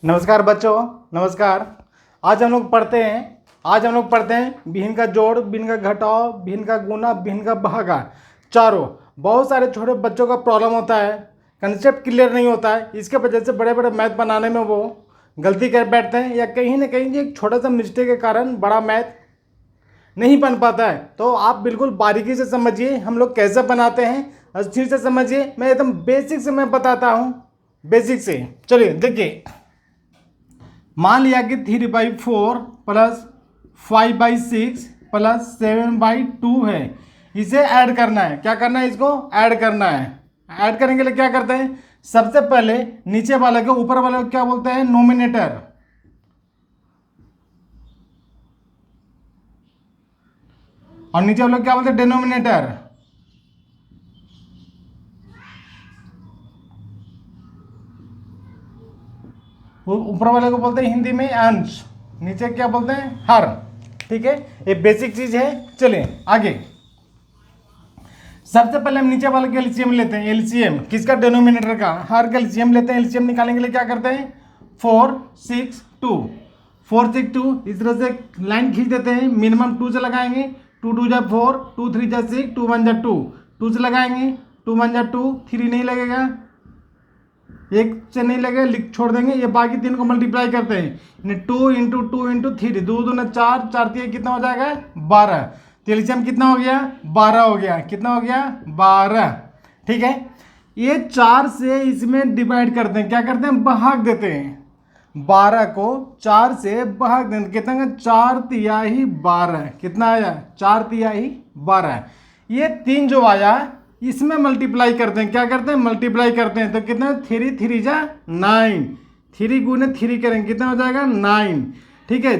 नमस्कार बच्चों, नमस्कार। आज हम लोग पढ़ते हैं भिन्न का जोड़, भिन्न का घटाव, भिन्न का गुना, भिन्न का भागा। चारों बहुत सारे छोटे बच्चों का प्रॉब्लम होता है, कंसेप्ट क्लियर नहीं होता है। इसके वजह से बड़े बड़े मैथ बनाने में वो गलती कर बैठते हैं या कहीं ना कहीं एक छोटा सा मिस्टेक के कारण बड़ा मैथ नहीं बन पाता है। तो आप बिल्कुल बारीकी से समझिए हम लोग कैसे बनाते हैं, अच्छी से समझिए। मैं एकदम बेसिक से मैं बताता हूँ, बेसिक से। चलिए देखिए, मान लिया कि 3/4 प्लस 5/6 प्लस 7/2 है। इसे ऐड करना है। क्या करना है? इसको ऐड करना है। ऐड करने के लिए क्या करते हैं? सबसे पहले नीचे वाले को ऊपर वाले को क्या बोलते हैं? नोमिनेटर। और नीचे वाले को क्या बोलते हैं? डिनोमिनेटर। ऊपर वाले को बोलते हैं हिंदी में अंश, नीचे क्या बोलते हैं? हर। ठीक है, ये बेसिक चीज है। चलिए आगे। सबसे पहले हम नीचे वाले का एलसीएम लेते हैं। एलसीएम किसका? डिनोमिनेटर का। हर का एलसीएम लेते हैं। एलसीएम निकालने के लिए क्या करते हैं? 4 6 2 4 6 2 इस तरह से लाइन खींच देते हैं। मिनिमम 2 से लगाएंगे। 2 2 जा 4, 2 3 जा 6, 2 1 जा 2। 2 से लगाएंगे, 2 1 जा 2, 3 नहीं लगेगा, एक से नहीं लगे, लिख छोड़ देंगे। ये बाकी तीन को मल्टीप्लाई करते हैं। 2 इंटू 2 इंटू 3, 2 2 4, 4 3 कितना हो जाएगा? 12। तो एलसीएम कितना हो गया? 12 हो गया। कितना हो गया? 12। ठीक है, ये 4 से इसमें डिवाइड करते हैं। क्या करते हैं? भाग देते हैं। 12 को 4 से भाग देते हैं। कितना? 4 तिहाई 12। कितना आया? 4 तिहाई 12। ये 3 जो आया इसमें मल्टीप्लाई करते हैं। क्या करते हैं? मल्टीप्लाई करते हैं। तो कितना? 3 3 जा 9। 3 गुने 3 करेंगे, कितना हो जाएगा? 9। ठीक है,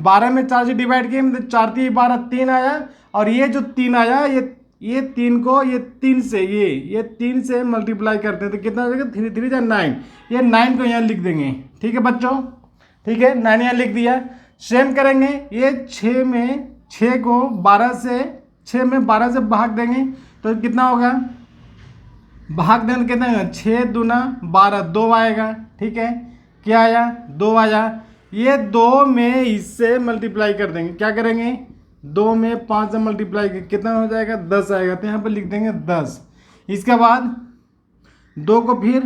12 में 4 से डिवाइड किए, मतलब 4 3 12, 3 आया। और ये जो 3 आया, ये 3 को ये 3 से ये 3 से मल्टीप्लाई करते हैं। तो कितना हो जाएगा? 3 3 जा 9। ये 9 को यहाँ लिख देंगे। ठीक है बच्चों, ठीक है, 9 यहाँ लिख दिया। सेम करेंगे, ये 6 को 12 से 6 में 12 से भाग देंगे तो कितना होगा? भाग देने कितना? 6 दूना 12, 2 आएगा। ठीक है, क्या आया? 2 आया। ये 2 में इससे मल्टीप्लाई कर देंगे। क्या करेंगे? 2 में 5 से मल्टीप्लाई कर कितना हो जाएगा? 10 आएगा। तो यहाँ पर लिख देंगे 10। इसके बाद 2 को फिर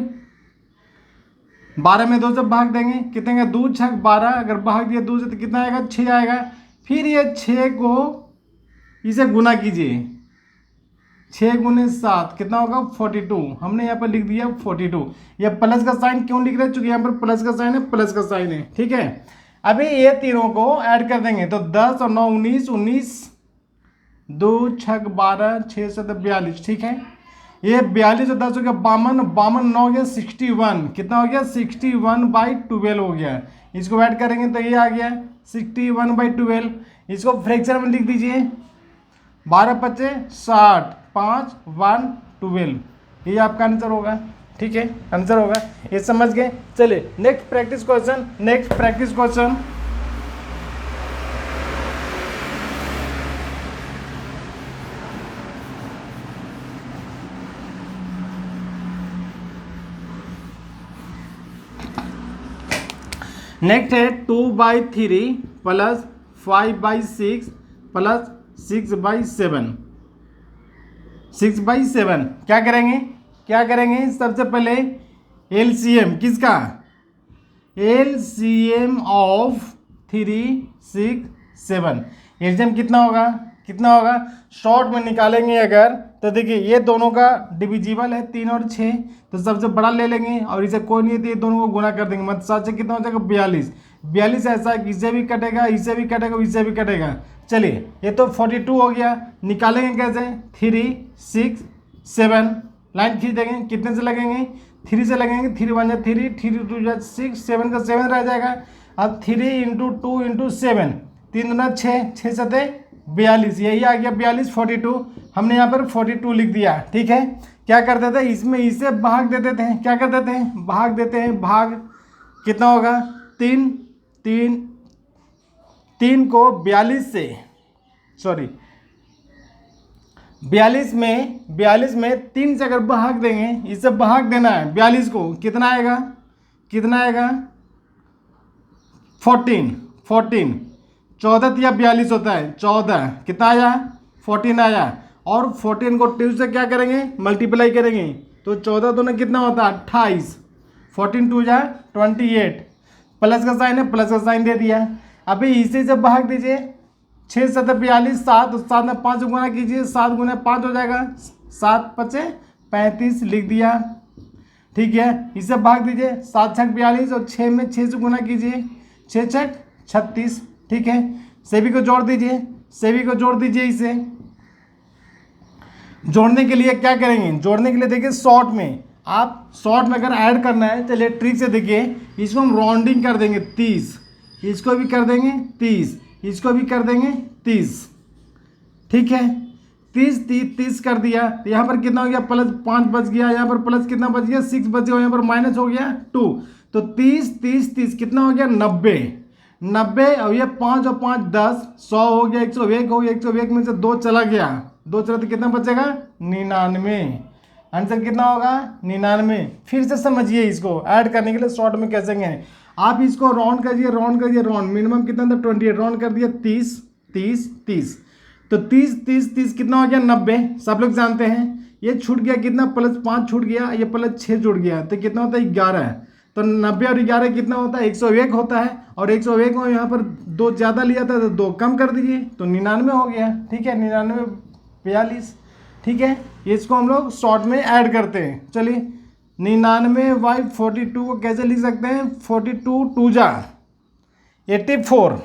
12 में 2 से भाग देंगे। कितने का? 2 6 12। अगर भाग दिया 2 से तो कितना आएगा? 6 आएगा। फिर ये 6 को इसे गुना कीजिए। 6 गुने 7 कितना होगा? 42। हमने यहाँ पर लिख दिया 42। ये प्लस का साइन क्यों लिख रहे हैं? चूंकि यहाँ पर प्लस का साइन है, प्लस का साइन है। ठीक है, अभी ये तीनों को ऐड कर देंगे तो 10 और 9 19, 19 2 6 12, 6 7 42। ठीक है, ये 42 और 10 हो गया 52, 52 9 हो गया 61। कितना हो गया? 61/12 हो गया। इसको ऐड करेंगे तो ये आ गया 61/12। इसको फ्रैक्शन में लिख दीजिए। 12 पच्चे 60, 5 1 12। ये आपका आंसर होगा। ठीक है, आंसर होगा। ये समझ गए? चलिए नेक्स्ट प्रैक्टिस क्वेश्चन। नेक्स्ट है 2/3 प्लस 5/6 प्लस 6/7। 6/7 क्या करेंगे? सबसे पहले एलसीएम किसका? LCM of 3 6 7। एलसीएम कितना होगा? शॉर्ट में निकालेंगे अगर तो देखिए, ये दोनों का डिविजिबल है 3 और 6, तो सबसे बड़ा ले लेंगे और इसे कोई नहीं है तो ये दोनों को गुना कर देंगे। मतलब 7 से कितना हो जाएगा? 42। 42 ऐसा है कि इससे भी कटेगा, इससे भी कटेगा, इससे भी कटेगा। चलिए, ये तो 42 हो गया। निकालेंगे कैसे? 3 6 7 लाइन खींच देंगे। कितने से लगेंगे? 3 से लगेंगे। 3 1 जा 3, 3 2 जा 6, 7 का 7 रह जाएगा। अब 3 इंटू 2 इंटू 7, 3 दूना 6, 6 7 42। यही आ गया 42 42। हमने यहाँ पर 42 लिख दिया। ठीक है, क्या करते थे? इसमें इसे भाग देते थे। क्या कर देते हैं? भाग देते हैं। भाग कितना होगा? 3 3 3 को 42 से 42 में 3 से अगर भाग देंगे, इससे भाग देना है 42 को, कितना आएगा? 14 14 14 या 42 होता है, 14 कितना आया 14 आया, और 14 को 2 से क्या करेंगे मल्टीप्लाई करेंगे, तो 14 दूना कितना होता है 28, 14 2 जा 28, प्लस का साइन है प्लस का साइन दे दिया। अभी इसी से भाग दीजिए, 6 7 42, 7 7 में 5 गुना कीजिए, 7 गुना 5 हो जाएगा, 7 5 35 लिख दिया, ठीक है। इसे भाग दीजिए, 7 6 42 और 6 में 6 से गुना कीजिए, 6 6 36, ठीक है। सेवी को जोड़ दीजिए, सेवी को जोड़ दीजिए। इसे जोड़ने के लिए क्या करेंगे, जोड़ने के लिए देखिए शॉर्ट में, आप शॉर्ट में अगर ऐड करना है, चलिए ट्रिक से देखिए, इसको हम राउंडिंग कर देंगे 30, इसको भी कर देंगे 30, इसको भी कर देंगे 30, ठीक है। 30 कर दिया, तो यहाँ पर कितना हो गया प्लस 5 बच गया, यहाँ पर प्लस कितना बच गया 6 बच गया, यहाँ पर माइनस हो गया 2, तो 30 कितना हो गया 90, और ये 5 और 5 10, 100 हो गया, 101 हो गया, 101 में से 2 चला गया, 2 चला तो कितना बचेगा 99, आंसर कितना होगा 99। फिर से समझिए इसको ऐड करने के लिए शॉर्ट में कैसे हैं, आप इसको राउंड करिए, राउंड मिनिमम कितना था 28, राउंड कर दिया 30, तो 30 कितना हो गया 90, सब लोग जानते हैं। ये छूट गया कितना प्लस 5 छूट गया, ये प्लस 6 जुड़ गया, तो कितना होता है 11, तो 90 और 11 कितना होता है 101 होता है, और 101 को यहाँ पर 2 ज़्यादा लिया था तो 2 कम कर दीजिए, तो 99 हो गया, ठीक है। 99 42, ठीक है। इसको हम लोग शॉर्ट में ऐड करते हैं। चलिए 99/42 को कैसे लिख सकते हैं, 42 2 जा 84,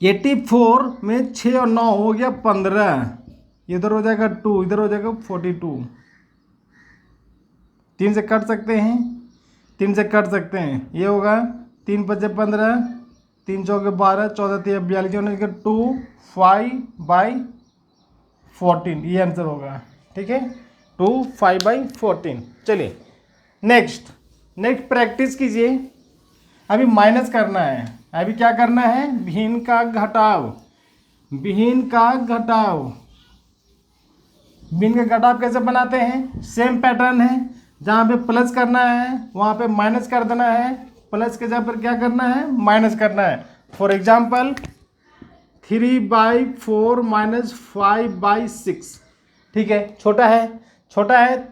84 में 6 और 9 हो गया 15, इधर हो जाएगा 2, इधर हो जाएगा 42, 3 से काट सकते हैं, 3 से काट सकते हैं, ये होगा 3 5 15, 3 4 12, 14 3 42, 2 5/14, ये आंसर होगा, ठीक है 2 5/14। चलिए नेक्स्ट प्रैक्टिस कीजिए। अभी माइनस करना है, अभी क्या करना है भिन्न का घटाव, भिन्न का घटाव कैसे बनाते हैं, सेम पैटर्न है, जहाँ पे प्लस करना है वहाँ पे माइनस कर देना है, प्लस के जगह पर क्या करना है माइनस करना है। फॉर एग्जाम्पल 3/4 माइनस 5/6, ठीक है, छोटा है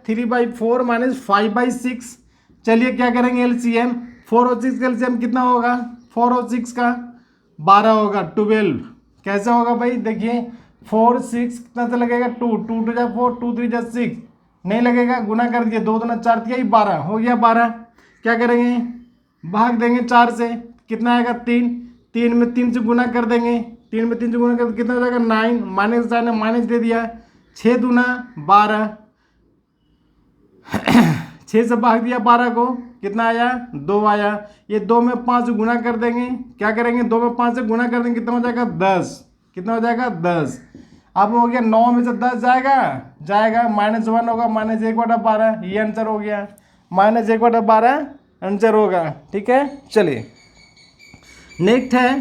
3/4 माइनस 5/6। चलिए क्या करेंगे एलसीएम, 4 और 6 का एलसीएम कितना होगा, 4 और 6 का 12 होगा, 12 कैसे होगा भाई, देखिए 4 6 कितना से लगेगा 2 2 2 जा 4, 2 3 जा 6, नहीं लगेगा, गुना कर दीजिए, 2 दूना 4 दिया 12 हो गया 12। क्या करेंगे भाग देंगे 4 से, कितना आएगा 3 में 3 से गुना कर देंगे, 3 में 3 से गुना कर कितना हो जाएगा 9, माइनस साइन माइनस दे दिया, 6 दूना 12, 6 से भाग दिया 12 को, कितना आया 2 आया, ये 2 में 5 से गुना कर देंगे, क्या करेंगे 2 में 5 से गुना कर देंगे, कितना हो जाएगा 10, कितना हो जाएगा 10। अब हो गया 9 में से 10 जाएगा, -1 होगा, -1/12, ये आंसर हो गया, -1/12 आंसर होगा, ठीक है। चलिए नेक्स्ट है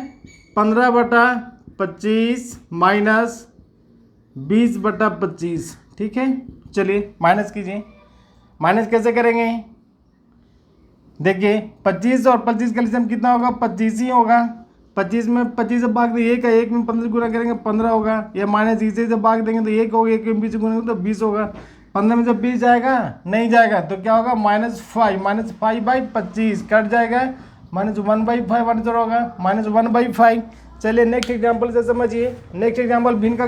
15/25 माइनस 20/25, ठीक है। चलिए माइनस कीजिए, माइनस कैसे करेंगे, देखिए 25 और 25 का एलसीएम कितना होगा 25 ही होगा, 25 में 25 से भाग देंगे 1 में 15 से गुना करेंगे 15 होगा, या माइनस इसे से भाग देंगे तो 1 होगा, 1 में 20 से गुना तो 20 होगा, 15 में से 20 जाएगा नहीं जाएगा, तो क्या होगा -5/25 कट जाएगा, -1/5 आंसर होगा, -1/5। चलिए नेक्स्ट एग्जाम्पल से समझिए, नेक्स्ट एग्जाम्पल भिन्न का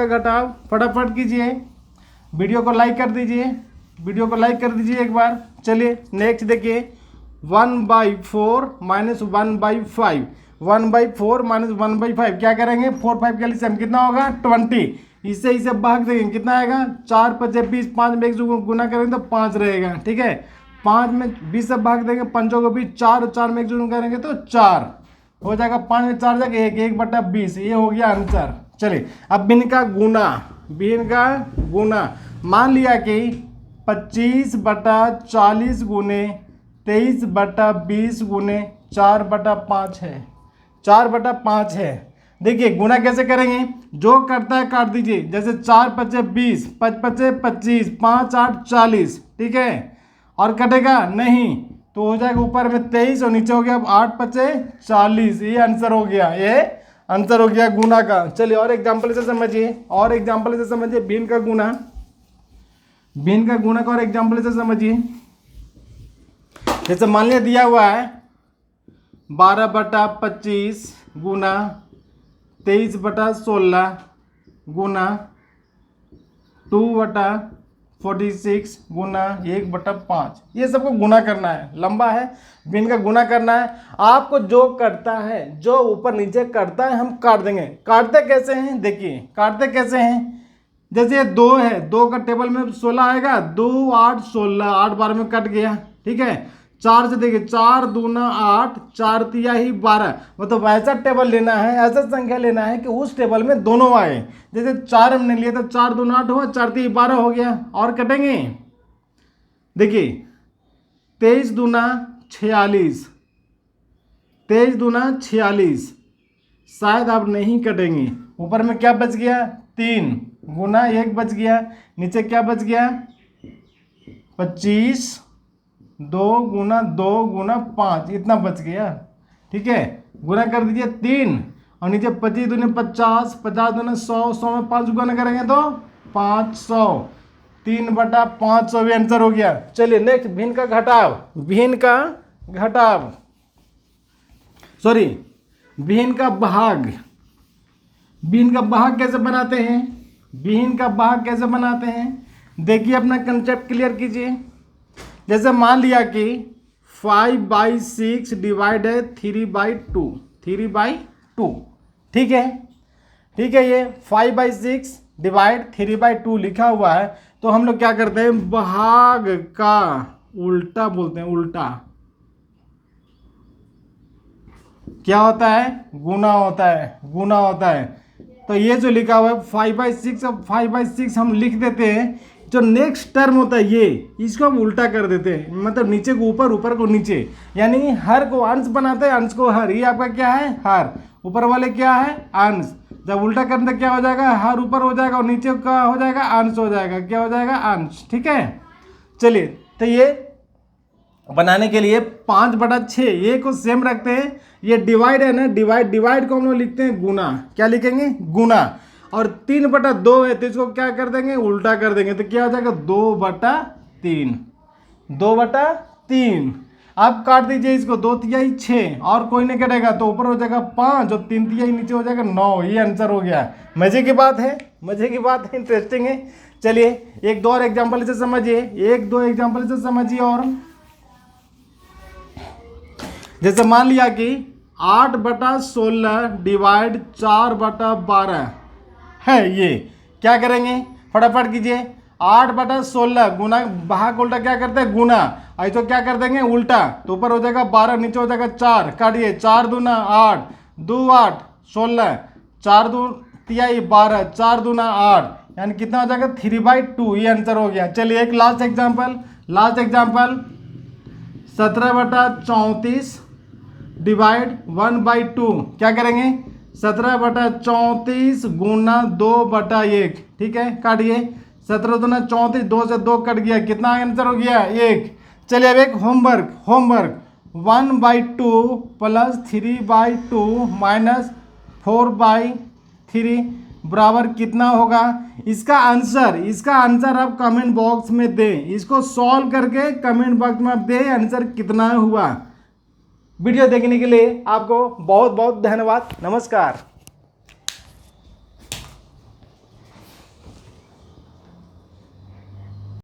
घटाव, फटाफट कीजिए, वीडियो को लाइक कर दीजिए, एक बार। चलिए नेक्स्ट देखिए 1/4 माइनस 1/5, 1/4 माइनस 1/5 क्या करेंगे 4 5 का एलसीएम कितना होगा 20, इसे भाग देंगे, कितना आएगा 4 5 20, 5 में 1 से गुना करेंगे तो 5 रहेगा, ठीक है। 5 में 20 से भाग देंगे, 5 को 20, 4 और 4 में 1 से गुना करेंगे तो 4 हो जाएगा, 5 में 4 जाएगा 1/20, ये हो गया आंसर। चलिए अब भिन्न का गुना, मान लिया कि 25/40 गुने 23/20 गुने 4/5 है, 4/5 है। देखिए गुना कैसे करेंगे, जो करता है काट दीजिए, जैसे 4 5 20, 5 5 25, 5 8 40, ठीक है, और कटेगा नहीं, तो हो जाएगा ऊपर में 23 और नीचे हो गया 8 पचे 40। ये आंसर हो गया, ये आंसर हो गया गुना का। चलिए और एग्जाम्पल से समझिए, और एग्जाम्पल से समझिए भिन्न का गुना, भिन्न का गुना का और एग्जाम्पल से समझिए। जैसे मान लिया दिया हुआ है 12/25 गुना 23/16 गुना 2/46 गुना 1/5। ये सबको गुना करना है, लंबा है, भिन्न का गुना करना है। आपको जो करता है, जो ऊपर नीचे करता है हम काट देंगे। काटते कैसे हैं देखिए, काटते कैसे हैं। जैसे ये 2 है, 2 का टेबल में 16 आएगा, 2 8 16, 8 बार में कट गया, ठीक है। 4 से देखिए 4 दूना 8, 4 तिया ही 12। मतलब ऐसा टेबल लेना है, ऐसा संख्या लेना है कि उस टेबल में दोनों आए। जैसे 4 हमने लिया तो 4 दूना 8 हुआ, 4 तिया 12 हो गया। और कटेंगे देखिए 23 दूना 46, 23 दूना 46, शायद आप नहीं कटेंगे। ऊपर में क्या बच गया 3 गुना 1 बच गया, नीचे क्या बच गया 25, 2 गुना 2 गुना 5, इतना बच गया, ठीक है। गुना कर दीजिए 3 और नीचे 25 दूनी 50, 50 दूनी 100, 100 में 5 गुना करेंगे तो 500, 3/500 भी आंसर हो गया। चलिए नेक्स्ट भिन्न का घटाव, भिन्न का घटाव, सॉरी भिन्न का भाग। भिन्न का भाग कैसे बनाते हैं, भिन्न का भाग कैसे बनाते हैं देखिए, अपना कंसेप्ट क्लियर कीजिए। जैसे मान लिया कि 5/6 डिवाइड है 3/2, 3/2, ठीक है, ठीक है। ये 5/6 डिवाइड 3/2 लिखा हुआ है, तो हम लोग क्या करते हैं भाग का उल्टा बोलते हैं, उल्टा क्या होता है गुना होता है, गुना होता है। तो ये जो लिखा हुआ है 5/6, अब 5/6 हम लिख देते हैं, जो नेक्स्ट टर्म होता है ये, इसको हम उल्टा कर देते हैं, मतलब नीचे को ऊपर, ऊपर को नीचे, यानी हर को अंश बनाते हैं, अंश को हर। ये आपका क्या है हर, ऊपर वाले क्या है अंश। जब उल्टा करने क्या हो जाएगा, हर ऊपर हो जाएगा और नीचे का हो जाएगा अंश हो जाएगा, क्या हो जाएगा अंश, ठीक है। चलिए तो ये बनाने के लिए 5/6 ये को सेम रखते हैं। ये डिवाइड है ना, डिवाइड, डिवाइड को हम लोग लिखते हैं गुना, क्या लिखेंगे गुना। और 3/2 है तो इसको क्या कर देंगे उल्टा कर देंगे, तो क्या हो जाएगा 2/3, 2/3। आप काट दीजिए इसको, 2 तिहाई 6 और कोई नहीं कटेगा तो ऊपर हो जाएगा 5 और 3 तिहाई नीचे हो जाएगा 9। ये आंसर हो गया। मजे की बात है, मजे की बात है, इंटरेस्टिंग है। चलिए एक दो और एग्जाम्पल से समझिए, एक दो एग्जाम्पल से समझिए। और जैसे मान लिया कि 8/16 डिवाइड 4/12 है, ये क्या करेंगे फटाफट कीजिए। 8/16 गुना, भाग उल्टा क्या करते हैं गुना, ऐसे क्या कर देंगे उल्टा, तो ऊपर हो जाएगा 12 नीचे हो जाएगा 4, काटिए 4 दूना 8, 2 8 16, 4 2 तिहाई 12, 4 दूना 8, यानी कितना हो जाएगा 3/2। ये आंसर हो गया। चलिए एक last example, last example 17/34 divide 1/2, क्या करेंगे 17/34 गुना 2/1, ठीक है। काटिए 17 दूना 34, 2 से 2 कट गया, कितना आंसर हो गया 1। चलिए अब एक होमवर्क, होमवर्क 1/2 प्लस 3/2 माइनस 4/3 बराबर कितना होगा। इसका आंसर आप कमेंट बॉक्स में दें, इसको सॉल्व करके कमेंट बॉक्स में आप दें आंसर कितना हुआ। वीडियो देखने के लिए आपको बहुत बहुत धन्यवाद। नमस्कार।